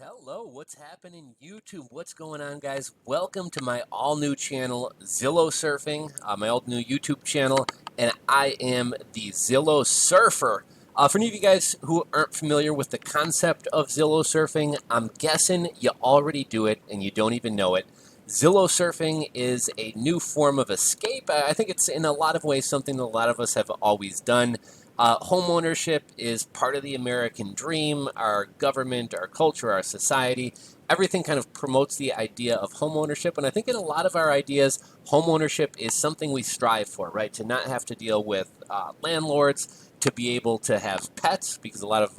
Hello, what's happening YouTube? What's going on, guys? Welcome to my all new channel, Zillow Surfing, my old new YouTube channel, and I am the Zillow Surfer. For any of you guys who aren't familiar with the concept of Zillow Surfing, I'm guessing you already do it and you don't even know it. Zillow Surfing is a new form of escape. I think it's in a lot of ways something that a lot of us have always done. Home ownership is part of the American dream. Our government, our culture, our society, everything kind of promotes the idea of home ownership. And I think in a lot of our ideas, home ownership is something we strive for, right? To not have to deal with landlords, to be able to have pets, because a lot of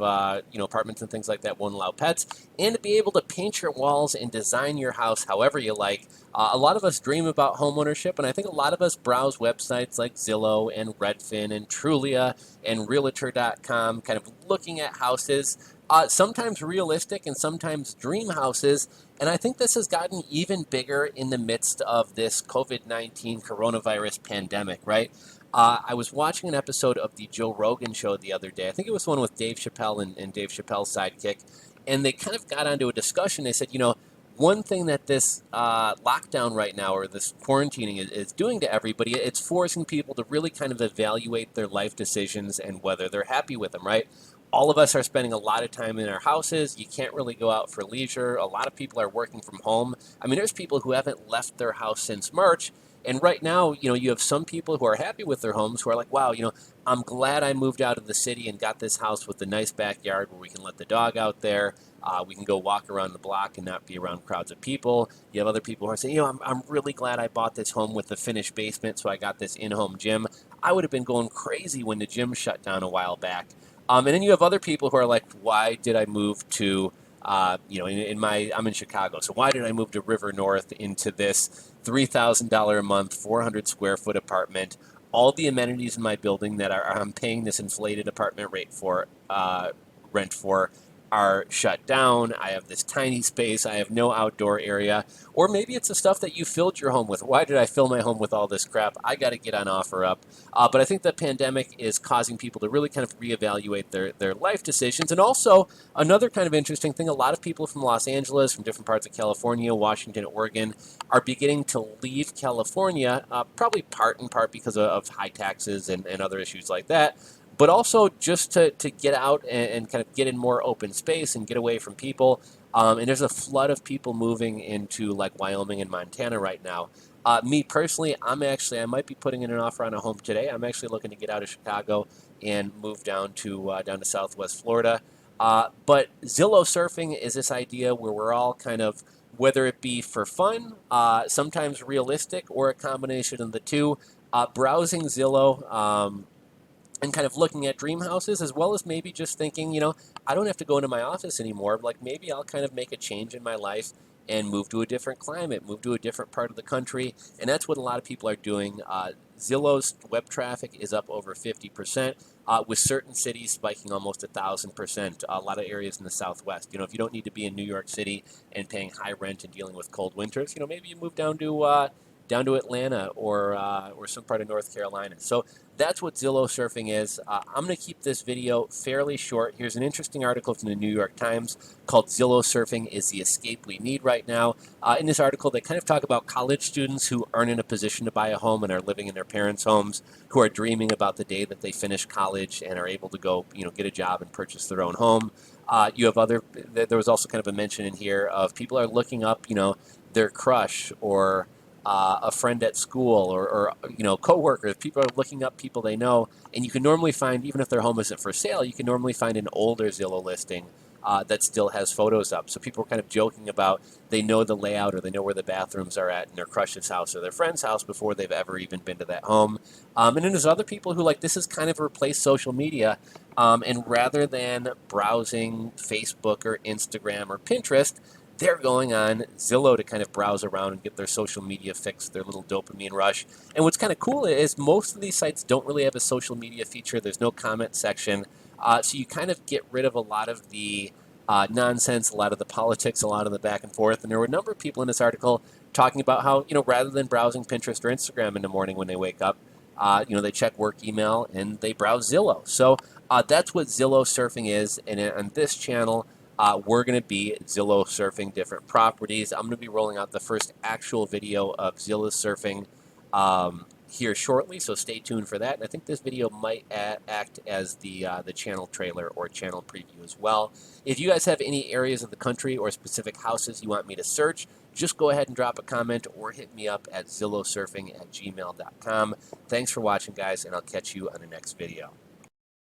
apartments and things like that won't allow pets, and to be able to paint your walls and design your house however you like. A lot of us dream about home ownership, and I think a lot of us browse websites like Zillow and Redfin and Trulia and Realtor.com, kind of looking at houses, sometimes realistic and sometimes dream houses. And I think this has gotten even bigger in the midst of this COVID-19 coronavirus pandemic, right? I was watching an episode of the Joe Rogan show the other day. I think it was one with Dave Chappelle and Dave Chappelle's sidekick. And they kind of got onto a discussion. They said, one thing that this lockdown right now, or this quarantining, is doing to everybody, it's forcing people to really kind of evaluate their life decisions and whether they're happy with them, right? All of us are spending a lot of time in our houses. You can't really go out for leisure. A lot of people are working from home. I mean, there's people who haven't left their house since March. And right now, you have some people who are happy with their homes who are like, wow, I'm glad I moved out of the city and got this house with a nice backyard where we can let the dog out there. We can go walk around the block and not be around crowds of people. You have other people who are saying, I'm really glad I bought this home with a finished basement, so I got this in-home gym. I would have been going crazy when the gym shut down a while back. And then you have other people who are like, why did I move to, I'm in Chicago, so why did I move to River North into this $3,000 a month, 400 square foot apartment? All the amenities in my building that I'm paying this inflated apartment rate for, rent for, are shut down. I have this tiny space. I have no outdoor area. Or maybe it's the stuff that you filled your home with. Why did I fill my home with all this crap? I got to get on OfferUp. But I think the pandemic is causing people to really kind of reevaluate their life decisions. And also, another kind of interesting thing, a lot of people from Los Angeles, from different parts of California, Washington, Oregon, are beginning to leave California, probably part in part because of high taxes and other issues like that, but also just to get out and kind of get in more open space and get away from people. And there's a flood of people moving into like Wyoming and Montana right now. Me personally, I might be putting in an offer on a home today. I'm actually looking to get out of Chicago and move down to Southwest Florida. But Zillow surfing is this idea where we're all kind of, whether it be for fun, sometimes realistic, or a combination of the two, browsing Zillow. And kind of looking at dream houses, as well as maybe just thinking, I don't have to go into my office anymore. Like maybe I'll kind of make a change in my life and move to a different climate, move to a different part of the country. And that's what a lot of people are doing. Zillow's web traffic is up over 50%, with certain cities spiking almost 1,000%. A lot of areas in the Southwest. If you don't need to be in New York City and paying high rent and dealing with cold winters, maybe you move down to Atlanta or some part of North Carolina. So that's what Zillow surfing is. I'm going to keep this video fairly short. Here's an interesting article from the New York Times called Zillow Surfing is the Escape We Need Right Now. In this article, they kind of talk about college students who aren't in a position to buy a home and are living in their parents' homes, who are dreaming about the day that they finish college and are able to go, get a job and purchase their own home. There was also kind of a mention in here of people are looking up, their crush or a friend at school or coworkers. People are looking up people they know, and you can normally find, even if their home isn't for sale, you can normally find an older Zillow listing that still has photos up. So people are kind of joking about they know the layout or they know where the bathrooms are at in their crush's house or their friend's house before they've ever even been to that home. And then there's other people who this has kind of replaced social media. And rather than browsing Facebook or Instagram or Pinterest, they're going on Zillow to kind of browse around and get their social media fix, their little dopamine rush. And what's kind of cool is most of these sites don't really have a social media feature. There's no comment section. So you kind of get rid of a lot of the nonsense, a lot of the politics, a lot of the back and forth. And there were a number of people in this article talking about how, rather than browsing Pinterest or Instagram in the morning when they wake up, they check work email and they browse Zillow. So that's what Zillow surfing is. And on this channel, we're going to be Zillow surfing different properties. I'm going to be rolling out the first actual video of Zillow surfing here shortly, so stay tuned for that. And I think this video might act as the channel trailer or channel preview as well. If you guys have any areas of the country or specific houses you want me to search, just go ahead and drop a comment or hit me up at zillowsurfing@gmail.com. Thanks for watching, guys, and I'll catch you on the next video.